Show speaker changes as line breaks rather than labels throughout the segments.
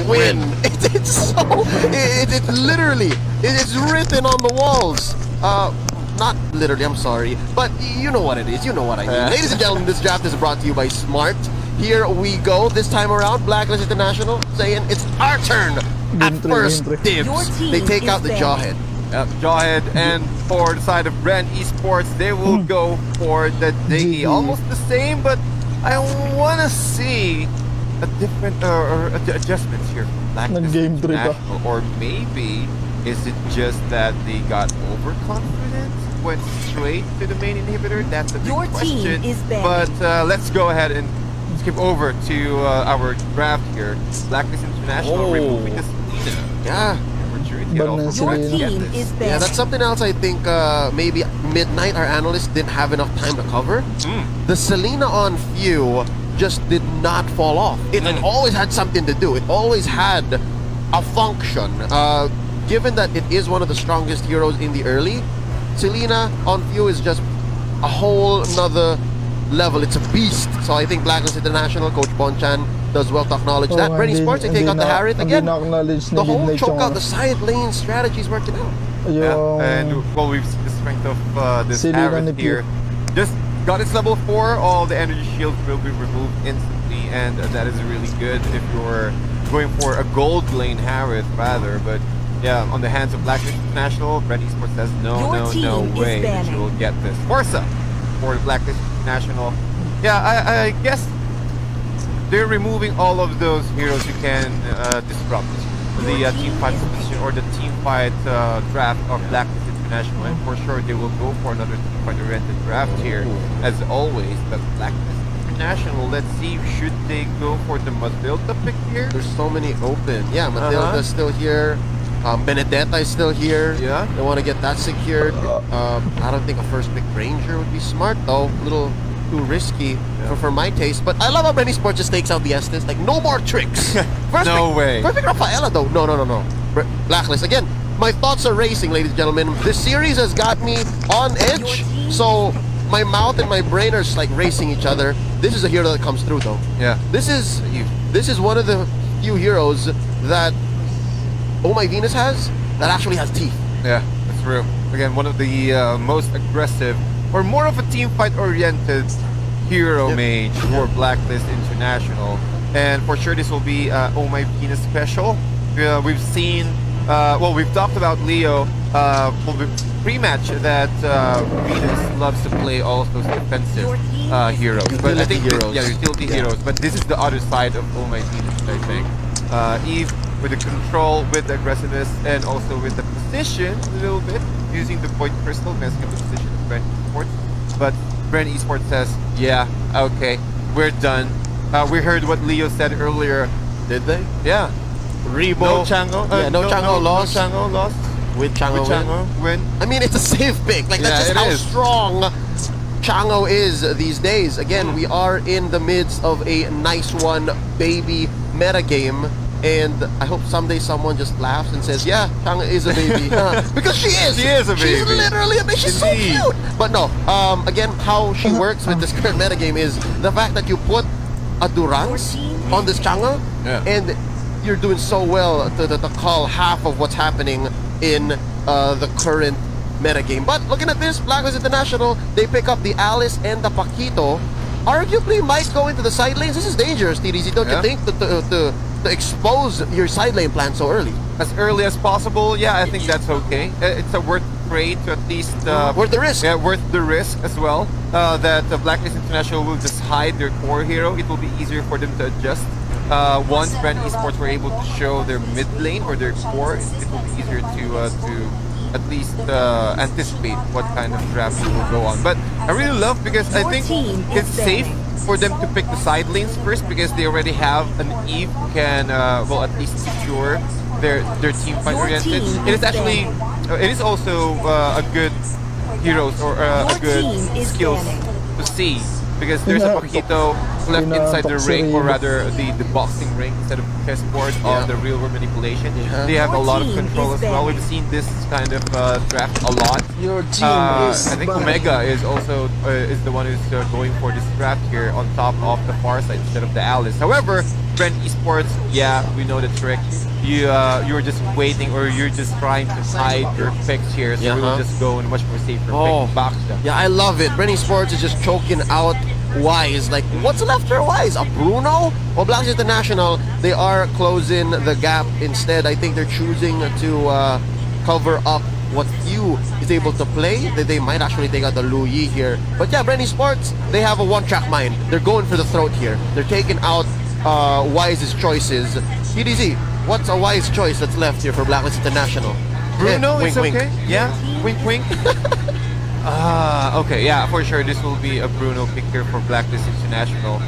win. It's so, it's literally, it's written on the walls. Not literally, I'm sorry, but you know what it is, you know what I mean. Ladies and gentlemen, this draft is brought to you by Smart. Here we go, this time around, Blacklist International saying it's our turn at first dibs. They take out the Jawhead.
Jawhead, and for the side of Bren Esports, they will go for the Diggy. Almost the same, but I want to see a different adjustments here. Blacklist International, or maybe is it just that they got overconfident, went straight to the main inhibitor? That's a big question. But let's go ahead and skip over to our draft here. Blacklist International removing the Selena.
Yeah.
Yeah,
that's something else I think maybe Midnight, our analyst, didn't have enough time to cover. The Selena on Few just did not fall off. It always had something to do. It always had a function. Given that it is one of the strongest heroes in the early, Selena on Few is just a whole nother level. It's a beast. So I think Blacklist International, Coach Bonchan, does well to acknowledge that. Bren Esports, they take out the Harriet again. The whole choke out the side lane strategy is working out.
Yeah, and well, we've seen the strength of this Harriet here. Just got its level 4, all the energy shields will be removed instantly, and that is really good if you're going for a gold lane Harriet rather. But yeah, on the hands of Blacklist International, Bren Esports says no way that you will get this. Forza for the Blacklist International. Yeah, I guess they're removing all of those heroes who can disrupt the team fight position or the team fight draft of Blacklist International, and for sure they will go for another team fight oriented draft here as always. But Blacklist International, let's see, should they go for the Matilda pick here?
There's so many open. Yeah, Matilda's still here. Benedetta is still here.
Yeah,
they want to get that secured. I don't think a first pick Ranger would be smart though. A little too risky for my taste. But I love how Bren Esports just takes out the Estes. Like, no more tricks.
No way.
First pick Rafaela though. No. Blacklist again. My thoughts are racing, ladies and gentlemen. This series has got me on edge. So my mouth and my brain are just like racing each other. This is a hero that comes through though.
Yeah.
This is one of the few heroes that Oh My Venus has that actually has teeth.
Yeah, that's true. Again, one of the most aggressive, or more of a team fight oriented hero mage for Blacklist International. And for sure this will be Oh My Venus special. We've seen, well, we've talked about Leo pre-match that Venus loves to play all of those defensive heroes. But I think utility heroes. But this is the other side of Oh My Venus, I think. Eve with the control, with the aggressiveness, and also with the position a little bit, using the Void Crystal, messing up the position of Bren Esports. But Bren Esports says, yeah, okay, we're done. We heard what Leo said earlier.
Did they?
Yeah. Rebo.
No Chango. No Chango lost.
No Chango lost.
With Chango
win.
I mean, it's a safe pick. Like, that's just how strong Chango is these days. Again, we are in the midst of a nice one baby metagame. And I hope someday someone just laughs and says, yeah, Chango is a baby. Because she is.
She is a baby.
She's literally a baby. She's so cute. But no, again, how she works with this current metagame is the fact that you put a Durance on this Chango, and you're doing so well to call half of what's happening in the current metagame. But looking at this, Blacklist International, they pick up the Alice and the Paquito. Arguably might go into the side lanes. This is dangerous, TDZ, don't you think? To expose your side lane plan so early.
As early as possible, yeah, I think that's okay. It's a worth trade to at least...
worth the risk.
Yeah, worth the risk as well. That Blacklist International will just hide their core hero. It will be easier for them to adjust. Once Bren Esports were able to show their mid lane or their core, it will be easier to at least anticipate what kind of draft we will go on. But I really love, because I think it's safe for them to pick the side lanes first, because they already have an Eve who can well, at least secure their team fight oriented. It is actually it is also a good heroes or a good skills to see, because there's a Paquito left inside the ring, or
Rebo.
rather the boxing ring instead of chessboard on the real world manipulation. They have a lot of
Your team
control
is
as well.
banned.
We've seen this kind of draft a lot.
Your team
I
is
think
banned.
Omega is also is the one who's going for this draft here on top of the far side instead of the Alice. However, Bren Esports, yeah, we know the trick. You're just waiting, or you're just trying to hide your picks here, so we'll just go in much more safer pick Baksha.
Yeah, I love it. Brenny Sports is just choking out Wise. Like, what's left for Wise? A Bruno? Well, Blacklist International, they are closing the gap. Instead, I think they're choosing to cover up what Few is able to play. They might actually take out the Lu Yi here. But yeah, Brenny Sports, they have a one-track mind. They're going for the throat here. They're taking out Wise's choices. PDZ, what's a Wise choice that's left here for Blacklist International?
Bruno
Wink,
is
wink.
okay. Yeah, wink wink. Okay, yeah, for sure. This will be a Bruno pick here for Blacklist International.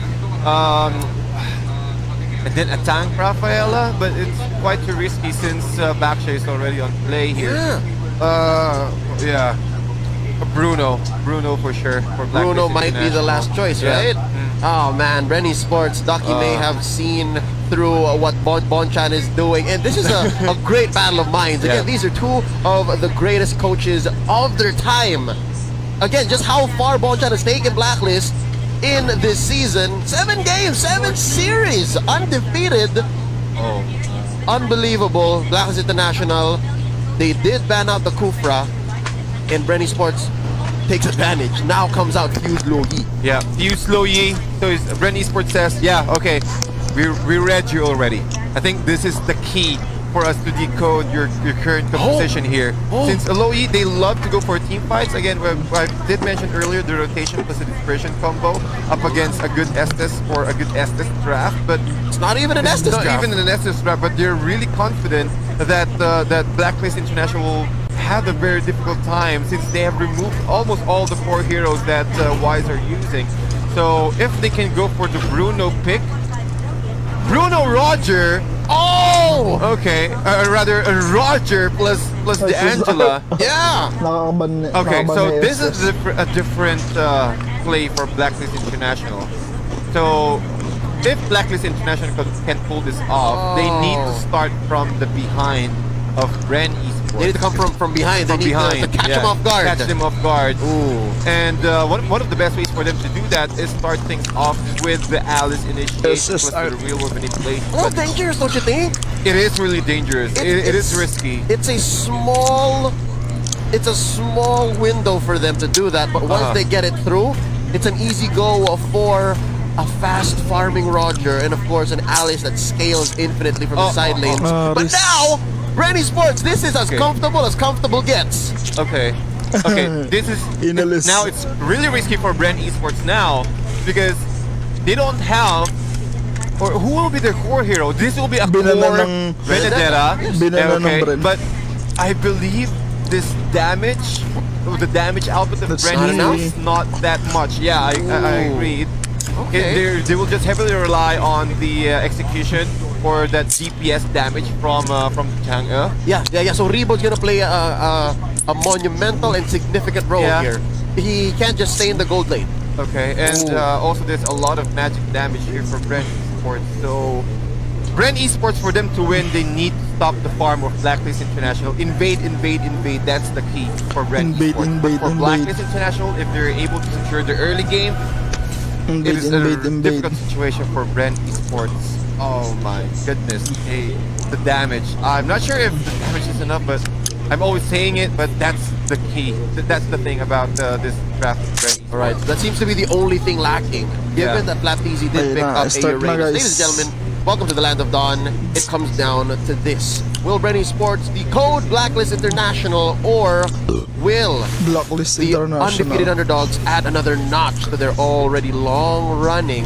And then a tank Rafaela, but it's quite too risky since Baksha is already on play here. Yeah. Bruno for sure. For Blacklist
Bruno might be the
International.
last choice,
Yeah.
right? Oh man, Brenny Sports, Ducky may have seen through what Bonchan is doing, and this is a great battle of minds. Again, these are two of the greatest coaches of their time. Again, just how far Bonchan has taken Blacklist in this season. 7 games, 7 series, undefeated.
Oh.
Unbelievable. Blacklist International, they did ban out the Kufra, and Brenny Sports takes advantage. Now comes out Fuse Lo Yi.
Yeah, Fuse Lo Yi. So Bren Esports says, yeah, okay, we read you already. I think this is the key for us to decode your current composition here. Since Lo Yi, they love to go for team fights. Again, I did mention earlier the rotation plus the dispersion combo up against a good Estes or a good Estes draft, but
It's not even an Estes
not
draft.
even an Estes draft, but they're really confident that that Blacklist International will have a very difficult time since they have removed almost all the core heroes that Wise are using. So if they can go for the Bruno pick, Bruno Roger. Oh, okay. Rather Roger plus the Angela.
Yeah.
Okay, so this is a different play for Blacklist International. So if Blacklist International can pull this off, they need to start from the behind of Bren Esports.
They need to come from behind. They need to catch them off guard.
Catch them off guard.
Ooh.
And one of the best ways for them to do that is start things off with the Alice initiation plus the real world manipulation.
Well,
But
dangerous, don't you think?
it is really dangerous. It is risky.
It's a small window for them to do that, but once they get it through, it's an easy go for a fast farming Roger, and of course an Alice that scales infinitely from the side lanes. But now, Brenny Sports, this is as comfortable gets.
Okay. This is now it's really risky for Bren Esports now because they don't have, or who will be their core hero? This will be a core Benedetta. Okay, but I believe this damage, the damage output of Bren is not that much. Yeah, I agree. They will just heavily rely on the execution or that DPS damage from Chang'e.
Yeah. So Rebo's gonna play a monumental and significant role here. He can't just stay in the gold lane.
Okay, and also there's a lot of magic damage here for Bren Esports. So Bren Esports, for them to win, they need to stop the farm of Blacklist International. Invade. That's the key for Bren Esports. But for Blacklist International, if they're able to secure the early game, it is a difficult situation for Bren Esports. Oh my goodness. Hey, the damage. I'm not sure if the damage is enough, but I'm always saying it, but that's the key. That's the thing about this draft.
Alright, that seems to be the only thing lacking. Given that Flapteasy did pick up a Uranus. Ladies and gentlemen, welcome to the Land of Dawn. It comes down to this. Will Brenny Sports decode Blacklist International, or will the undefeated underdogs add another notch to their already long-running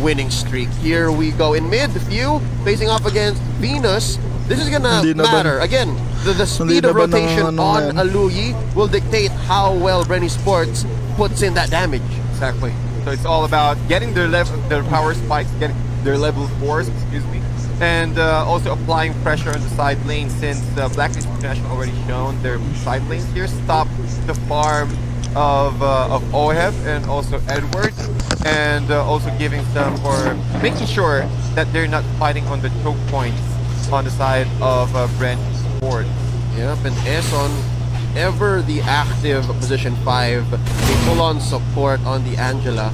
winning streak? Here we go. In mid, Few facing off against Venus. This is gonna matter. Again, the speed of rotation on Lu Yi will dictate how well Brenny Sports puts in that damage.
Exactly. So it's all about getting their power spikes, getting their level 4s, excuse me, and also applying pressure on the side lane, since Blacklist International already shown their side lanes here stop the farm of Oheb and also Edward. and also giving some or making sure that they're not fighting on the choke points on the side of Bren Sports.
Yep, and Eson, ever the active position 5, a full-on support on the Angela,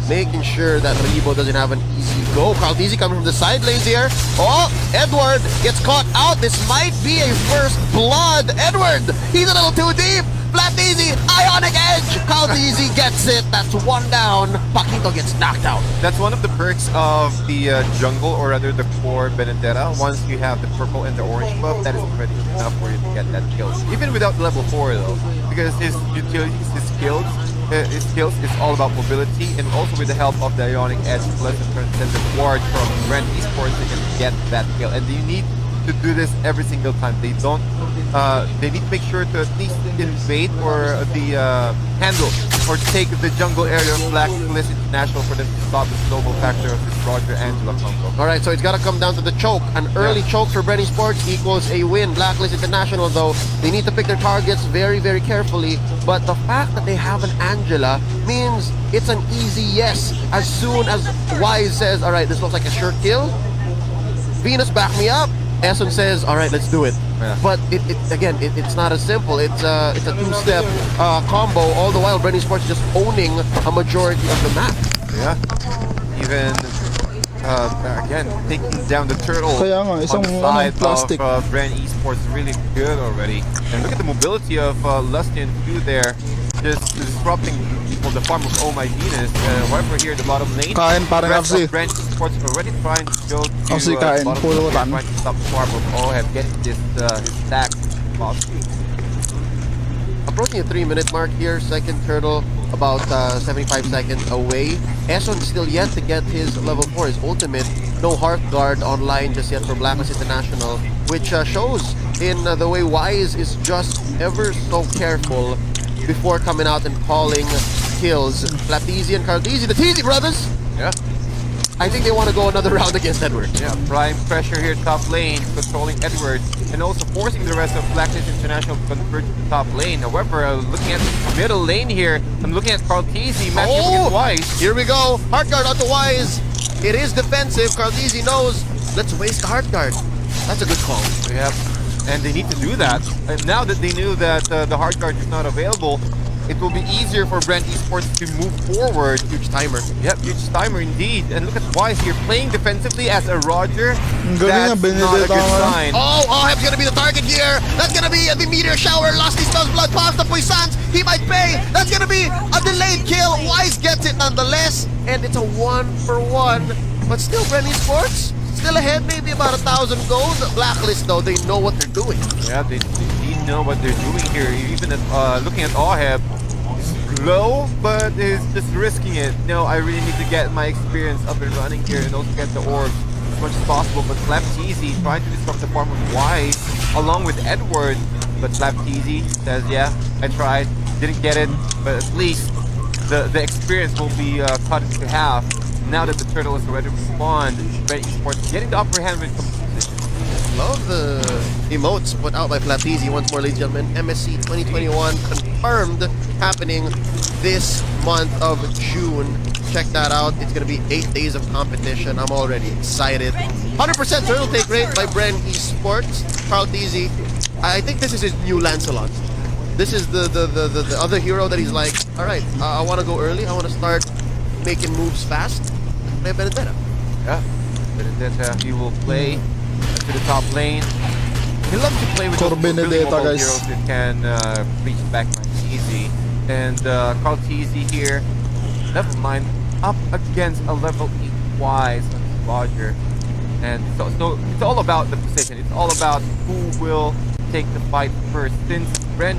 making sure that Rebo doesn't have an easy go. Caldizi coming from the side lanes here. Oh, Edward gets caught out. This might be a first blood. Edward, he's a little too deep. Flat easy, Ionic Edge. Caldizi gets it. That's one down. Paquito gets knocked out.
That's one of the perks of the jungle, or rather the core Benedetta. Once you have the purple and the orange buff, that is already enough for you to get that kill. Even without level 4 though, because his utilities, his skills is all about mobility, and also with the help of the Ionic Edge plus the transcendent ward from Bren Esports, they can get that kill. And you need to do this every single time. They don't. They need to make sure to at least invade or the handle or take the jungle area of Blacklist International for them to stop the snowball factor of this Roger Angela combo.
All right, so it's got to come down to the choke. An early choke for Bren Sports equals a win. Blacklist International, though, they need to pick their targets very, very carefully. But the fact that they have an Angela means it's an easy yes. As soon as Wise says, all right, this looks like a sure kill, Venus, back me up. Eson says, all right, let's do it.
Yeah.
But it's not as simple. It's a two-step combo. All the while, Bren Sports just owning a majority of the map.
Yeah. Even again, taking down the turtle
Kaya nga,
on
isang
the side
plastic.
of Bren Esports is really good already. And look at the mobility of Lusty and Q there, just disrupting the farm of Oh My Venus. However, here the bottom lane,
Kain parang
rest
FC.
of Bren Esports already trying to go to
FC kain,
bottom
puro
lane,
tan.
trying to stop the farm of Oheb, getting this his stack.
Approaching the 3-minute mark here, second turtle about 75 seconds away. Eson still yet to get his level 4, his ultimate. No Hearth Guard online just yet for Blacklist International, which shows in the way Wise is just ever so careful before coming out and calling kills. Flapteezy and Caldizi, the Teezy brothers!
Yeah.
I think they want to go another round against Edward.
Yeah, prime pressure here top lane, controlling Edward, and also forcing the rest of Blacklist International to converge to the top lane. However, looking at the middle lane here, I'm looking at Caldizi matching against Wise.
Here we go. Heart Guard onto Wise. It is defensive. Caldizi knows. Let's waste the Heart Guard. That's a good call.
Yep, and they need to do that. And now that they knew that the Heart Guard is not available, it will be easier for Bren Esports to move forward.
Huge timer.
Yep, huge timer indeed. And look at Wise here, playing defensively as a Roger.
Galing
That's
nga,
not a good
Benedetta.
sign.
Oh, Oheb's gonna be the target here. That's gonna be the meteor shower. Lusty smells blood. Pasta Puissance. He might pay. That's gonna be a delayed kill. Wise gets it nonetheless. And it's a 1-for-1. But still, Bren Esports still ahead, maybe about 1,000 gold. Blacklist, though, they know what they're doing.
Yeah, they know what they're doing here. Even at, looking at Oheb, low, but is just risking it. No, I really need to get my experience up and running here and also get the orb as much as possible. But Flapteezy trying to disrupt the farm of Wise along with Edward. But Flapteezy says, yeah, I tried, didn't get it, but at least the experience will be cut into half. Now that the turtle is already respawned, Bren Esports getting the upper hand when it comes to position.
Love the emotes put out by Flapteezy once more, ladies and gentlemen. MSC 2021 confirmed, happening this month of June. Check that out. It's going to be 8 days of competition. I'm already excited. 100% turtle take rate by Bren Esports. Flapteezy, I think this is his new Lancelot. This is the other hero that he's like, all right, I want to go early. I want to start making moves fast. Play Benedetta.
Yeah, Benedetta, he will play to the top lane. He loves to play with
Core
those really
Benedetta,
mobile
guys.
heroes that can reach back nice and easy. And Caldizi here, never mind, up against a level 8 Wise on Roger. And so it's all about the position. It's all about who will take the fight first. Since Bren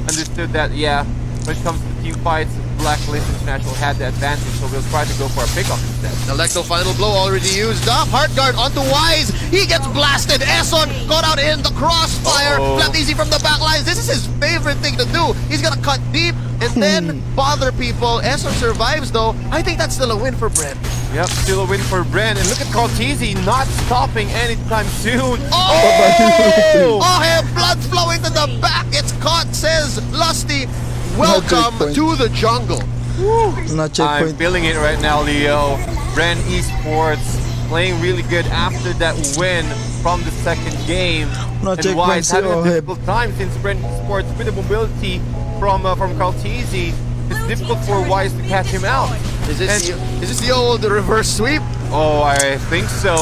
understood that, yeah, when it comes to team fights, Blacklist International had the advantage, so we'll try to go for a pickup instead.
Electro final blow already used up. Heart Guard onto Wise. He gets blasted. Eson caught out in the crossfire. Flapteezy from the back lines. This is his favorite thing to do. He's gonna cut deep and then bother people. Eson survives though. I think that's still a win for Bren.
Yep, still a win for Bren. And look at Caldizi not stopping anytime soon.
Oh! Oh, blood flowing to the back. It's caught, says Lusty. Welcome to the jungle.
Na
I'm
checkpoint.
feeling it right now, Leo. Bren Esports playing really good after that win from the second game.
No
And
checkpoint
Wise having a
si Oheb.
difficult time since Bren Esports with the mobility from Kaltizi. It's difficult for Wise to catch him out.
Is this the old reverse sweep?
Oh, I think so.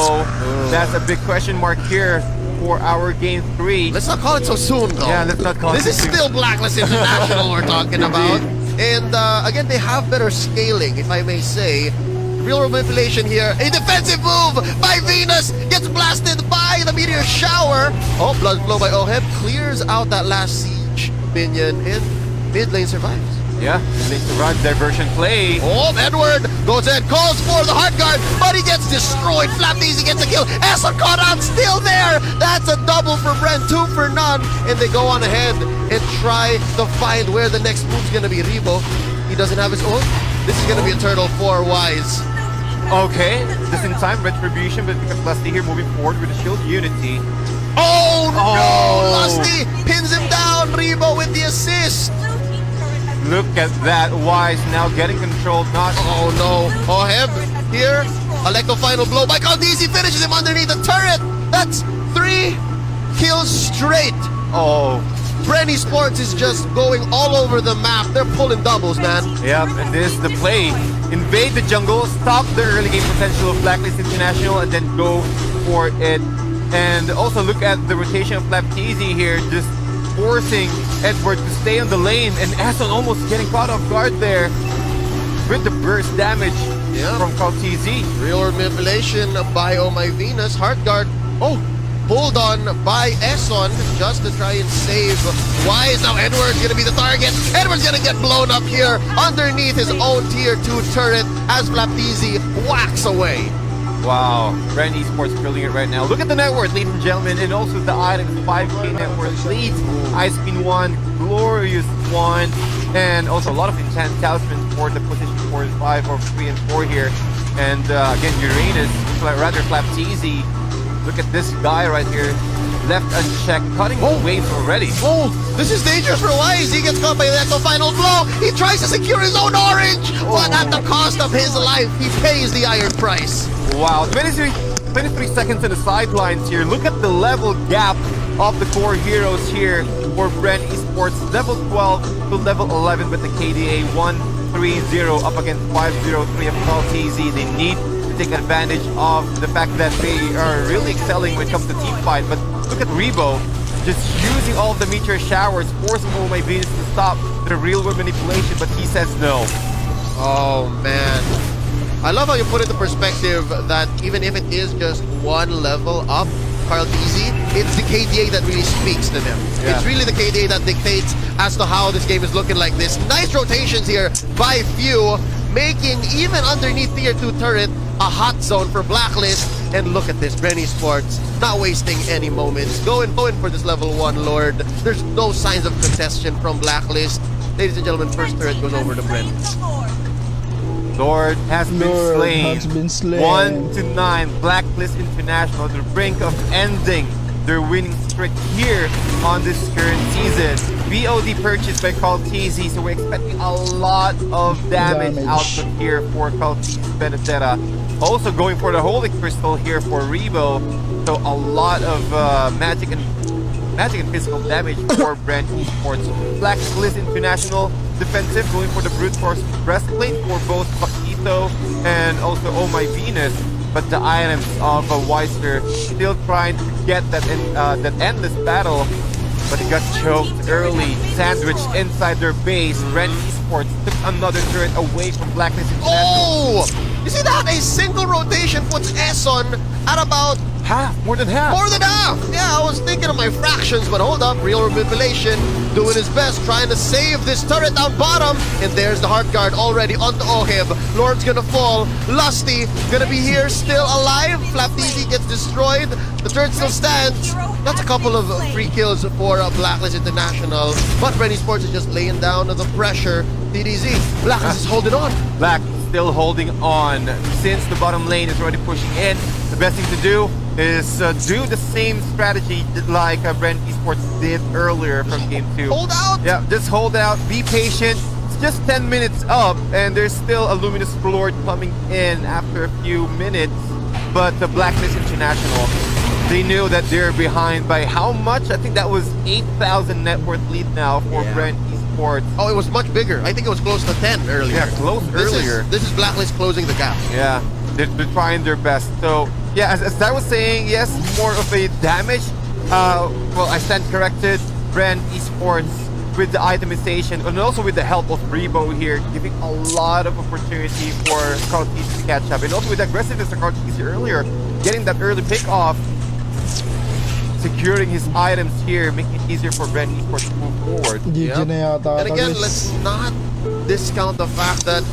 That's a big question mark here for our game 3.
Let's not call it so soon, though.
Yeah, let's not call it
This is
so soon.
still Blacklist International we're talking about. And again, they have better scaling, if I may say. Real world manipulation here. A defensive move by Venus. Gets blasted by the meteor shower. Oh, blood flow by Oheb. Clears out that last siege minion. And mid lane survives.
Yeah, they survived diversion play.
Oh, Edward goes in, calls for the hard guard, but he gets destroyed. Flapdizi gets a kill. Esson caught out, still there. That's a double for Bren, 2 for none. And they go on ahead and try to find where the next move's gonna be. Rebo, he doesn't have his own. This is gonna be a turtle for Wise.
Okay, just in time, retribution, but because Lusty here moving forward with the shield unity.
Oh, no!
Oh.
Lusty pins him down. Rebo with the assist.
Look at that, Wise now getting control, not
Oh no, Oheb here. Electro final blow by Kaldizi finishes him underneath the turret. That's 3 kills straight.
oh.
Bren Esports is just going all over the map. They're pulling doubles, man.
Yep, and this is the play. Invade the jungle, stop the early game potential of Blacklist International, and then go for it. And also look at the rotation of Flaptizi here, just forcing Edward to stay on the lane, and Aston almost getting caught off guard there with the burst damage from Kaltizi.
Real world manipulation by Oh My Venus. Heart guard. Oh, pulled on by Esson just to try and save Wise. Now Edward's gonna be the target. Edward's gonna get blown up here underneath his own tier 2 turret as Flapdizi whacks away.
Wow, Bren Esports killing it right now. Look at the net worth, ladies and gentlemen, and also the items. 5k net worth leads, Ice Queen 1, Glorious 1, and also a lot of enchant talismans for the position 4 and 5 or 3 and 4 here. And again, Uranus, rather Flaptizi. Look at this guy right here, left unchecked, cutting waves already.
Oh, this is dangerous for Wise. He gets caught by the Echo final blow. He tries to secure his own orange, but at the cost of his life, he pays the iron price.
Wow, 23 seconds on the sidelines here. Look at the level gap of the core heroes here for Bren Esports. Level 12 to level 11 with the KDA 130 up against 503 of Kaltizi. They need to take advantage of the fact that they are really excelling when it comes to team fight. But look at Rebo just using all of the meteor showers, forcing Oh My Venus to stop the real world manipulation, but he says no.
Oh, man. I love how you put it in perspective that even if it is just one level up, Kaldizi, it's the KDA that really speaks to them.
Yeah.
It's really the KDA that dictates as to how this game is looking like this. Nice rotations here by Few, making even underneath tier 2 turret a hot zone for Blacklist. And look at this, Bren Esports not wasting any moments, going for this level 1 Lord. There's no signs of contestation from Blacklist. Ladies and gentlemen, first turret goes over to Bren.
Lord has been slain. 1 to 9, Blacklist International, the brink of ending their winning streak here on this current season. VOD purchased by Kaltizi, so we're expecting a lot of damage output here for Kaltizi Benedetta. Also going for the Holy Crystal here for Rebo, so a lot of magic and physical damage for Bren Esports. Blacklist International defensive, going for the brute force breastplate for both Paquito and also Oh My Venus. But the items of Weiser still trying to get that endless battle, but it got choked early, sandwiched inside their base. Bren Esports took another turret away from Blacklist International.
Oh! You see that? A single rotation puts Esson at about
half, more than half.
More than half! Yeah, I was thinking of my fractions, but hold up. Real manipulation, doing his best, trying to save this turret down bottom. And there's the heart guard already onto Oheb. Lord's gonna fall. Lusty gonna be here, still alive. Flapdizi gets destroyed. The turret still stands. That's a couple of free kills for Blacklist International. But Bren Esports is just laying down the pressure. TDZ, Blacklist is holding on.
Black still holding on. Since the bottom lane is already pushing in, the best thing to do is do the same strategy like Bren Esports did earlier from game 2.
Hold out!
Yeah, just hold out, be patient, it's just 10 minutes up, and there's still a Luminous Lord coming in after a few minutes. But the Blacklist International, they knew that they're behind by how much? I think that was 8,000 net worth lead now for Bren Esports.
Oh, it was much bigger. I think it was close to 10 earlier.
Yeah, close earlier.
This is Blacklist closing the gap.
Yeah, they're trying their best. So, yeah, as I was saying, yes, more of a damage. Well, I stand corrected. Bren Esports with the itemization and also with the help of Rebo here, giving a lot of opportunity for Cartesian to catch up. And also with the aggressiveness of Cartesian earlier, getting that early pick off, securing his items here, making it easier for Bren Esports to move forward.
And again, let's not discount the fact that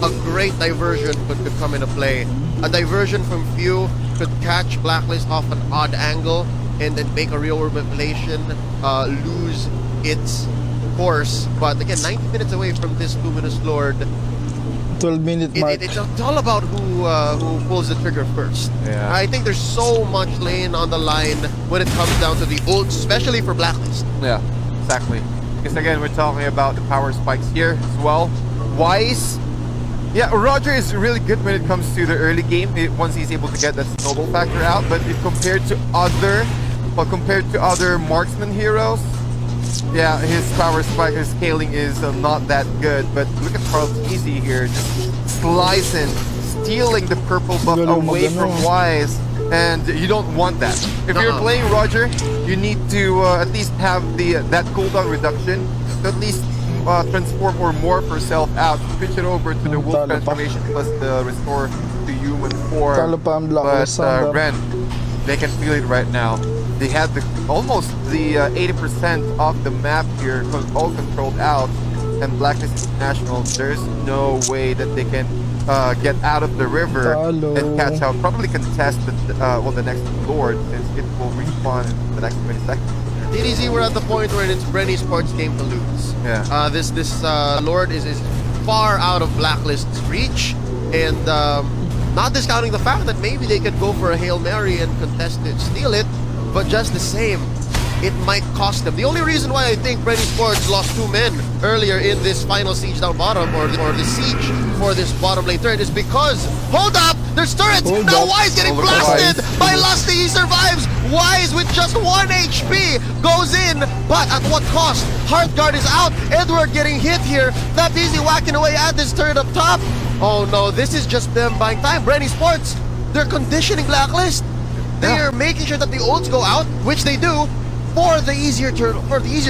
a great diversion could come into play. A diversion from Few could catch Blacklist off an odd angle and then make a real world manipulation lose its course. But again, 90 minutes away from this Luminous Lord.
12-minute mark.
It's all about who pulls the trigger first.
Yeah.
I think there's so much lane on the line when it comes down to the ults, especially for Blacklist.
Yeah, exactly. Because again, we're talking about the power spikes here as well. Wise. Yeah, Roger is really good when it comes to the early game once he's able to get that snowball factor out. But if compared to other marksman heroes, yeah, his power spike, his scaling is not that good. But look at Cartesi here, just slicing, stealing the purple buff away from Wise, and you don't want that. If you're playing Roger, you need to at least have that cooldown reduction to at least transform or morph herself out, switch it over to the wolf transformation plus the restore to human form. But Bren, they can feel it right now. They had almost the 80% of the map here all controlled out, and Blacklist International, there's no way that they can get out of the river and catch out, probably contest the next Lord, since it will respawn in the next 20 seconds.
DDZ, we're at the point where it's Bren Esports game to lose.
Yeah.
This Lord is far out of Blacklist's reach, and not discounting the fact that maybe they could go for a Hail Mary and contest it, steal it, but just the same, it might cost them. The only reason why I think Bren Esports lost 2 men earlier in this final siege down bottom, or the siege for this bottom lane turret, is because, hold up, there's turrets! Now Wise getting blasted by Lusty, he survives! Wise with just 1 HP goes in, but at what cost? Heartguard is out, Edward getting hit here, that easy whacking away at this turret up top. Oh no, this is just them buying time. Bren Esports, they're conditioning Blacklist. They are making sure that the ults go out, which they do, for the easier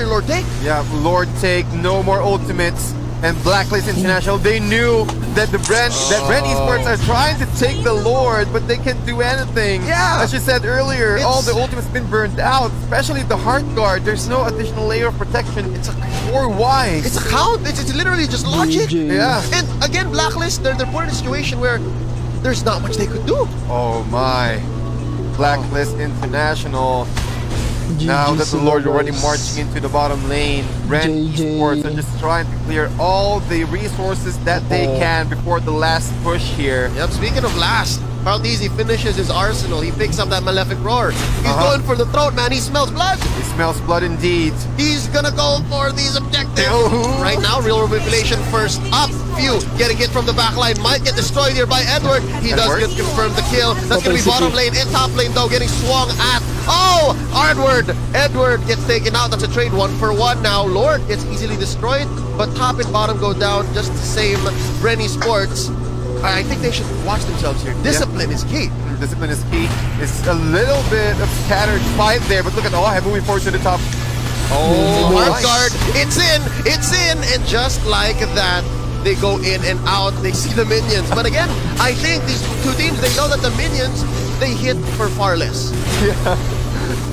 Lord take.
Yeah, Lord take, no more ultimates, and Blacklist International, they knew that Bren Esports are trying to take the Lord, but they can't do anything.
Yeah.
As you said earlier, all the ultimates been burned out, especially the Heart Guard. There's no additional layer of protection. It's more Wise.
It's a count. It's literally just logic.
Yeah.
And again, Blacklist, they're put in a situation where there's not much they could do.
Oh my. Blacklist International. Now that the Lord already marching into the bottom lane, Bren Esports are just trying to clear all the resources that they can before the last push here.
Yep, speaking of last, Cartesi finishes his arsenal. He picks up that Malefic Roar. He's going for the throat, man. He smells blood.
He smells blood indeed.
He's gonna go for these objectives. Right now, real world manipulation first up. Few getting hit from the back line. Might get destroyed here by Edward. He does get confirmed the kill. That's gonna be bottom lane and top lane though, getting swung at. Oh, Edward gets taken out. That's a trade 1-for-1 now. Lord gets easily destroyed, but top and bottom go down just the same. Bren Esports, I think they should watch themselves here. Discipline is key.
Discipline is key. It's a little bit of scattered fight there, but look at all moving forward to the top.
Oh, Heart Guard, it's in, and just like that, they go in and out. They see the minions, but again, I think these two teams, they know that the minions, they hit for far less.
Yeah.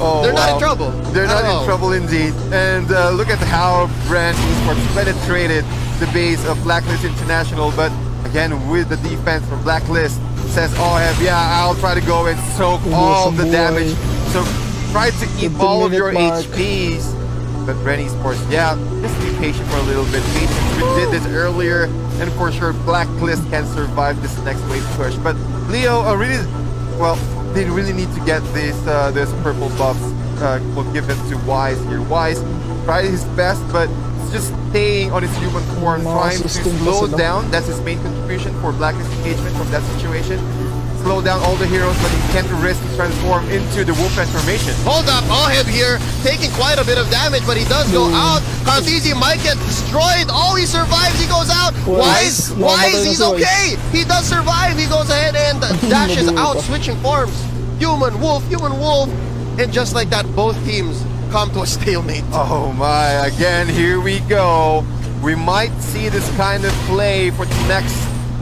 Oh,
they're not in trouble.
They're not in trouble indeed. And look at how Bren Esports penetrated the base of Blacklist International, but again, with the defense from Blacklist, says, I'll try to go and soak all the damage. So try to keep all of your HPs. But Bren Esports, just be patient for a little bit. We did this earlier, and for sure, Blacklist can survive this next wave push. But Leo, they really need to get this purple buffs. We'll give it to Wise here. Wise tried his best, but just staying on his human form, trying to
System
slow
pa sila.
down. That's his main contribution for Blacklist engagement from that situation. Slow down all the heroes, but he can't risk to transform into the wolf transformation.
Hold up, Oheb here, taking quite a bit of damage, but he does go out. Kantizi might get destroyed. Oh, he survives, he goes out. Wise, he's okay. He does survive. He goes ahead and dashes out, switching forms. Human, wolf, and just like that, both teams come to a stalemate.
Oh my, again, here we go. We might see this kind of play for the next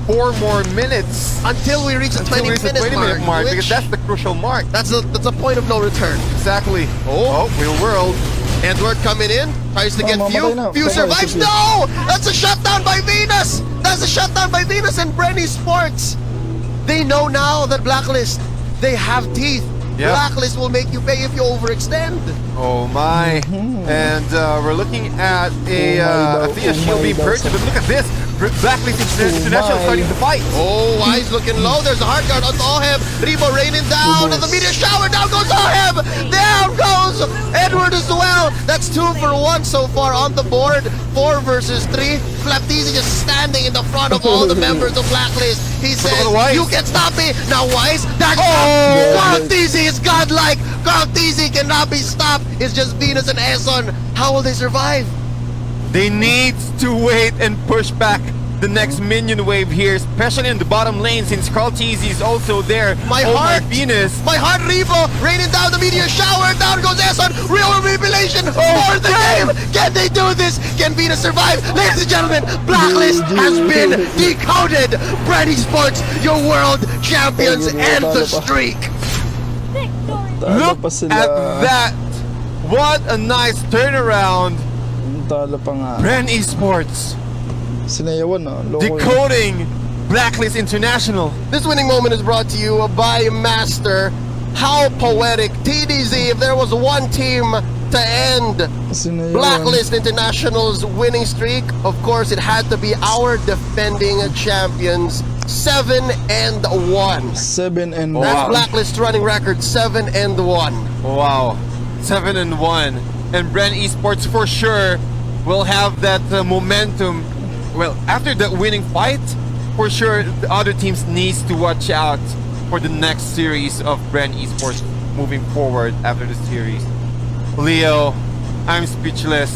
4 more minutes.
Until we reach the 20-minute mark,
because that's the crucial mark.
That's a point of no return.
Exactly. Oh, real world.
Edward coming in, tries to get Few. Few survives.
sige.
No! That's a shutdown by Venus! That's a shutdown by Venus and Bren Sports. They know now that Blacklist, they have teeth.
Yeah.
Blacklist will make you pay if you overextend.
Oh my. And we're looking at a Thea shield being purchased, but look at this. Blacklist International starting to fight.
Oh, Wise looking low. There's a hard guard on Oheb. Rebo raining down. And the meteor shower. Down goes Oheb. Down goes Edward as well. That's 2 for 1 so far on the board. 4 versus 3. Flaptizi just standing in the front of all the members of Blacklist. He says, you can stop me. Now Wise, that's Flaptizi is godlike. Flaptizi cannot be stopped. It's just Venus and Eson. How will they survive?
They need to wait and push back the next minion wave here, especially in the bottom lane since Carl Teasy is also there.
My
Venus.
My heart, Revo, raining down the meteor shower. Down goes Eson. Real revelation for the game. Can they do this? Can Venus survive? Ladies and gentlemen, Blacklist has been decoded. Bren Sports, your world champions, end the streak.
Look at that. What a nice turnaround.
Talo pa nga.
Bren Esports
Sinayawan na.
decoding Blacklist International.
This winning moment is brought to you by Master. How poetic. TDZ, if there was one team to end Blacklist International's winning streak, of course it had to be our defending champions. 7-1.
7-1.
That's Blacklist running record, 7-1.
Wow, 7-1. And Bren Esports for sure will have that momentum. Well, after that winning fight, for sure the other teams needs to watch out for the next series of Bren Esports moving forward after the series. Leo, I'm speechless.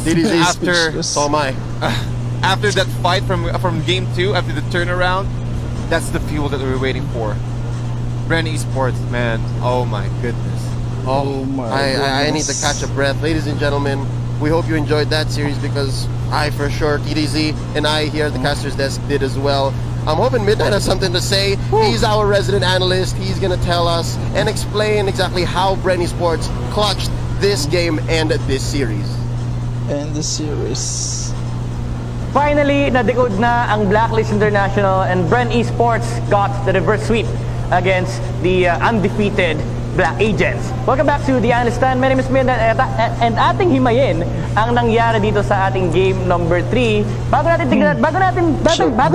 So am I.
After that fight from game 2, after the turnaround, that's the fuel that we're waiting for. Bren Esports, man. Oh my goodness.
Oh my I need to catch a breath. Ladies and gentlemen, we hope you enjoyed that series because I for sure, TDZ, and I here at the Caster's Desk did as well. I'm hoping Midnight has something to say. He's our resident analyst. He's gonna tell us and explain exactly how Bren Sports clutched this game and this series.
Finally, na-decode na ang Blacklist International and Bren Esports got the reverse sweep against the undefeated Black Agents. Welcome back to the Analyst Stand. My name is Minda and ating himayin ang nangyari dito sa ating game number 3. Bago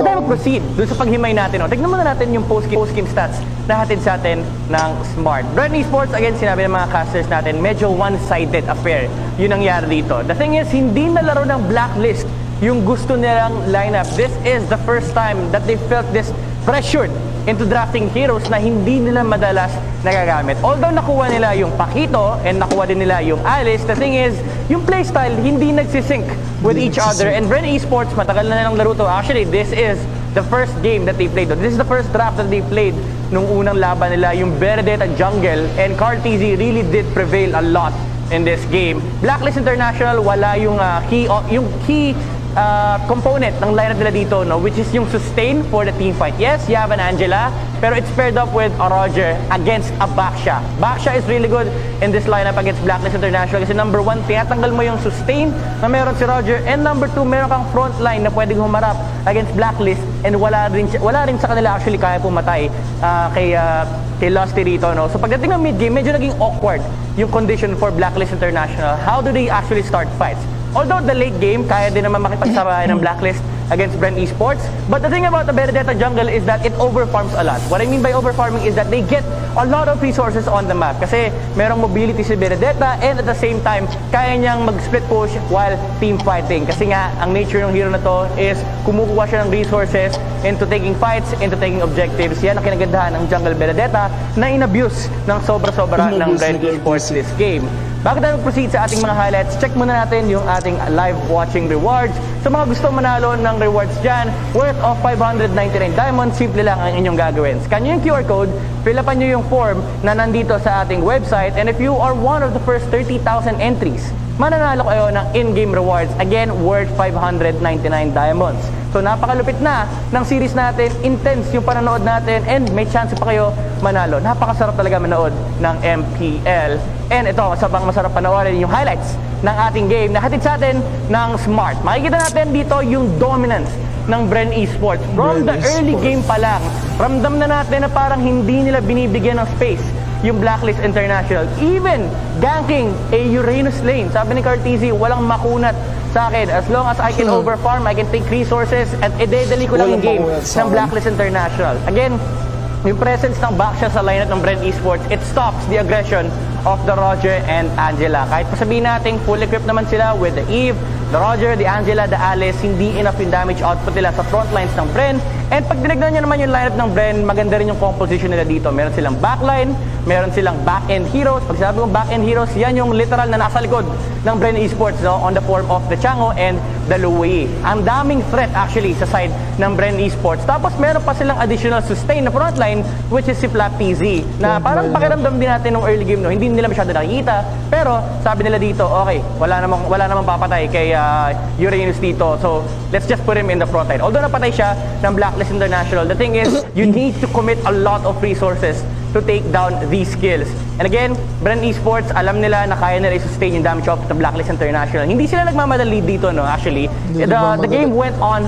tayo mag-proceed dun sa paghimay natin, tignan muna natin yung post-game stats na hatid sa atin ng Smart. Bren Esports, again, sinabi ng mga casters natin, medyo one-sided affair yung nangyari dito. The thing is, hindi nalaro ng Blacklist yung gusto nilang lineup. This is the first time that they felt this pressured into drafting heroes na hindi nila madalas nagagamit. Although nakuha nila yung Pakito and nakuha din nila yung Alice, the thing is, yung playstyle hindi nagsisync with each other. And Bren Esports, matagal na nilang laro to. Actually, this is the first game that they played. This is the first draft that they played nung unang laban nila, yung Benedetta Jungle. And Carl TZ really did prevail a lot in this game. Blacklist International, wala yung key component ng lineup nila dito, no, which is yung sustain for the team fight. Yes, you have an Angela, pero it's paired up with a Roger against a Baksha. Baksha is really good in this lineup against Blacklist International kasi number 1, tinatanggal mo yung sustain na meron si Roger, and number 2, meron kang front line na pwedeng humarap against Blacklist, and wala rin sa kanila actually kaya pumatay kay Lusty rito, no. So pagdating ng mid game, medyo naging awkward yung condition for Blacklist International. How do they actually start fights? Although the late game, kaya din naman makipagsabayan ng Blacklist against Bren Esports. But the thing about the Benedetta Jungle is that it overfarms a lot. What I mean by overfarming is that they get a lot of resources on the map kasi merong mobility si Benedetta and at the same time, kaya niyang mag-split push while team fighting. Kasi nga, ang nature ng hero na to is kumukuha siya ng resources into taking fights, into taking objectives. Yan ang kinagandahan ng jungle Benedetta na in-abuse ng sobra-sobra ng Bren Esports this game. Bago tayo proceed sa ating mga highlights, check muna natin yung ating live watching rewards. Sa mga gusto manalo ng rewards dyan, worth of 599 diamonds, simple lang ang inyong gagawin. Scan nyo yung QR code, fill upan nyo yung form na nandito sa ating website, and if you are one of the first 30,000 entries, mananalo kayo ng in-game rewards, again, worth 599 diamonds. So napakalupit na ng series natin, intense yung panonood natin, and may chance pa kayo manalo. Napakasarap talaga manood ng MPL. And ito, sabang masarap panoorin yung highlights ng ating game na hatid sa atin ng Smart. Makikita natin dito yung dominance ng Bren Esports. From the early game pa lang, ramdam na natin na parang hindi nila binibigyan ng space yung Blacklist International. Even ganking a Uranus lane. Sabi ni Cartesi, walang makunat sa akin. As long as I can overfarm, I can take resources at idedali ko lang yung game ng Blacklist International. Again, yung presence ng Baksha sa lineup ng Bren Esports, it stops the aggression of the Roger and Angela. Kahit pasabihin natin, full equipped naman sila with the Eve, the Roger, the Angela, the Alice, hindi enough yung damage output nila sa front lines ng Bren. And pag dinignan nyo naman yung lineup ng Bren, maganda rin yung composition nila dito. Meron silang backline, meron silang back-end heroes. Pag sabi kong back-end heroes, yan yung literal na nasa likod ng Bren Esports, no? On the form of the Chango and the Louie. Ang daming threat actually sa side ng Bren Esports. Tapos meron pa silang additional sustain na frontline, which is si Flap PZ, na parang pakiramdam din natin nung early game, no? Hindi nila masyado nakikita, pero sabi nila dito, okay, wala namang papatay kay Uranus dito, so let's just put him in the frontline. Although napatay siya ng Blacklist International, the thing is, you need to commit a lot of resources to take down these kills. And again, Bren Esports, alam nila na kaya nila i-sustain yung damage of the Blacklist International. Hindi sila nagmamadali dito, no? Actually, the game went on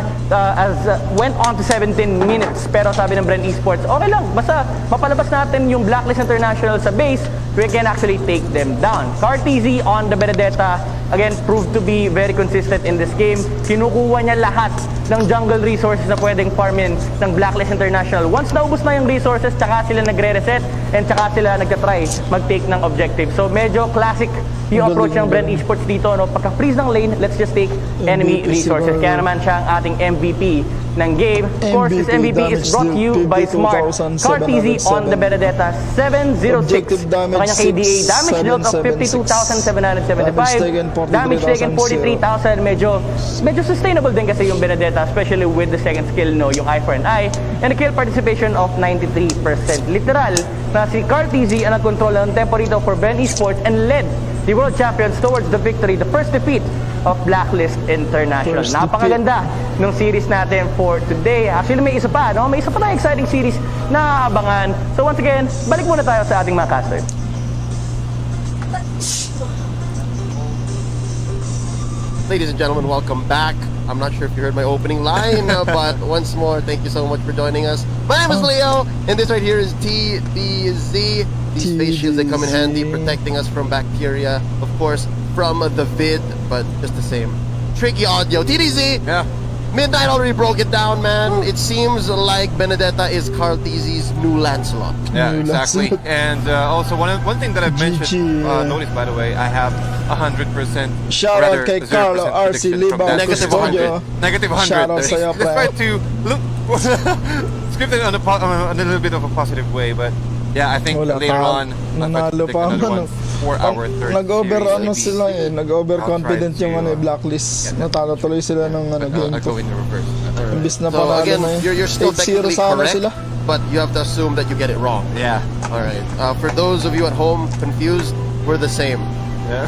to 17 minutes. Pero sabi ng Bren Esports, okay lang, basta mapalabas natin yung Blacklist International sa base, we can actually take them down. Cartesi on the Benedetta, again, proved to be very consistent in this game. Kinukuha niya lahat ng jungle resources na pwedeng farmin ng Blacklist International. Once naubos na yung resources, tsaka sila nagre-reset and tsaka sila nagtatry mag-take ng objective. So medyo classic yung approach ng Bren Esports dito, no? Pagka-freeze ng lane, let's just take enemy resources. Kaya naman siya ang ating MVP ng game. Of course, this MVP is brought to you by Smart. Cartesi on the Benedetta, 706. Ang kanyang KDA, damage dealt of 52,775. Damage taken 43,000. Medyo sustainable din kasi yung Benedetta, especially with the second skill, no, yung eye for an eye. And a kill participation of 93%. Literal na si Cartesi ang nag-control ng tempo rito for Bren Esports and led the world champions towards the victory, the first defeat of Blacklist International. Napakaganda ng series natin for today. Actually, may isa pa, no? May isa pa na exciting series na abangan. So once again, balik muna tayo sa ating mga caster.
Ladies and gentlemen, welcome back. I'm not sure if you heard my opening line, but once more, thank you so much for joining us. My name is Leo, and this right here is TDZ. These face shields, they come in handy, protecting us from bacteria, of course, from the vid, but just the same. Tricky audio. TDZ!
Yeah.
Midnight already broke it down, man. It seems like Benedetta is Cartesi's new Lancelot.
Yeah, exactly. And also one thing that I've mentioned, noticed by the way, I have 100%.
Shout out kay Carlo RC Liba
negative 100. Negative 100.
Shout out sa'yo,
Let's try to look script it on a little bit of a positive way, but yeah, I think later on
nanalo pa
one for our third
nag-over
series.
sila nag-overconfident yung Blacklist. Natalo tuloy sila ng game
I'll go in the reverse.
imbis na
So
panalo
again,
na
you're still
8-0
technically
sana
correct,
sila.
but you have to assume that you get it wrong.
Yeah.
All right. For those of you at home confused, we're the same.
Yeah.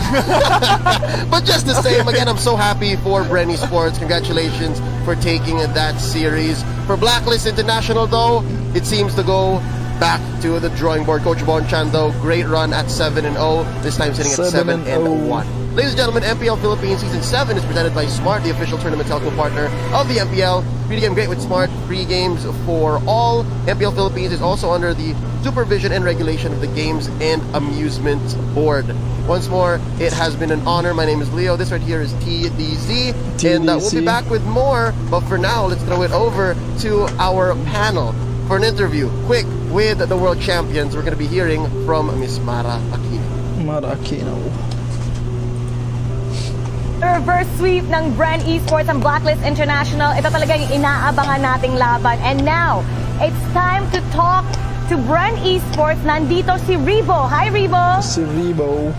But just the same, again, I'm so happy for Bren Esports. Congratulations for taking that series. For Blacklist International, though, it seems to go back to the drawing board. Coach Bon Chando, great run at 7-0. This time sitting at 7-1. Ladies and gentlemen, MPL Philippines Season 7 is presented by Smart, the official tournament telco partner of the MPL. Free game great with Smart, free games for all. MPL Philippines is also under the supervision and regulation of the Games and Amusement Board. Once more, it has been an honor. My name is Leo. This right here is TDZ. And we'll be back with more. But for now, let's throw it over to our panel for an interview. Quick, with the world champions. We're gonna be hearing from Miss Mara Aquino.
Mara Aquino.
Reverse sweep ng Bren Esports ang Blacklist International. Ito talaga yung inaabangan nating laban. And now, it's time to talk to Bren Esports. Nandito si Rebo. Hi, Rebo.
Si Rebo.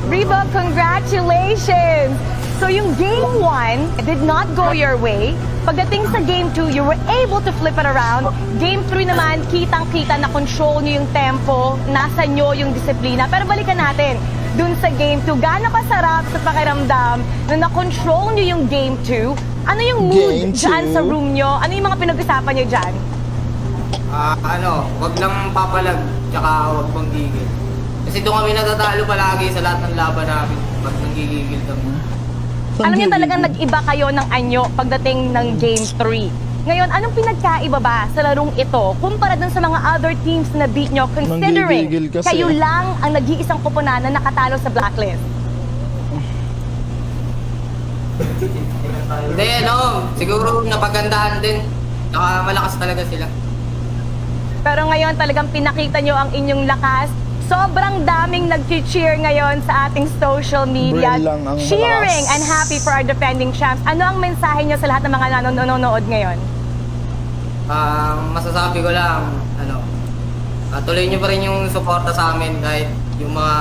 Rebo, congratulations! So yung Game 1 did not go your way. Pagdating sa Game 2, you were able to flip it around. Game 3 naman, kitang-kita na control nyo yung tempo, nasa nyo yung disiplina. Pero balikan natin, dun sa Game 2, gaano kasarap sa pakiramdam na na-control nyo yung Game 2? Ano yung mood dyan sa room nyo? Ano yung mga pinag-usapan nyo dyan?
Wag lang papalag, tsaka wag pang gigil. Kasi doon kami natatalo palagi sa lahat ng laban namin pag nanggigigil kami.
Alam niyo talagang nag-iba kayo ng anyo pagdating ng Game 3. Ngayon, anong pinagkaiba ba sa larong ito kumpara dun sa mga other teams na beat nyo considering
Nanggigigil kasi.
kayo lang ang nag-iisang kupunan na nakatalo sa Blacklist?
Hindi, siguro napagandahan din. Tsaka malakas talaga sila.
Pero ngayon talagang pinakita nyo ang inyong lakas. Sobrang daming nag-cheer ngayon sa ating social media.
Bren lang ang
Cheering
malakas.
and happy for our defending champs. Ano ang mensahe nyo sa lahat ng mga nanonood ngayon?
Masasabi ko lang, tuloy nyo pa rin yung suporta sa amin kahit yung mga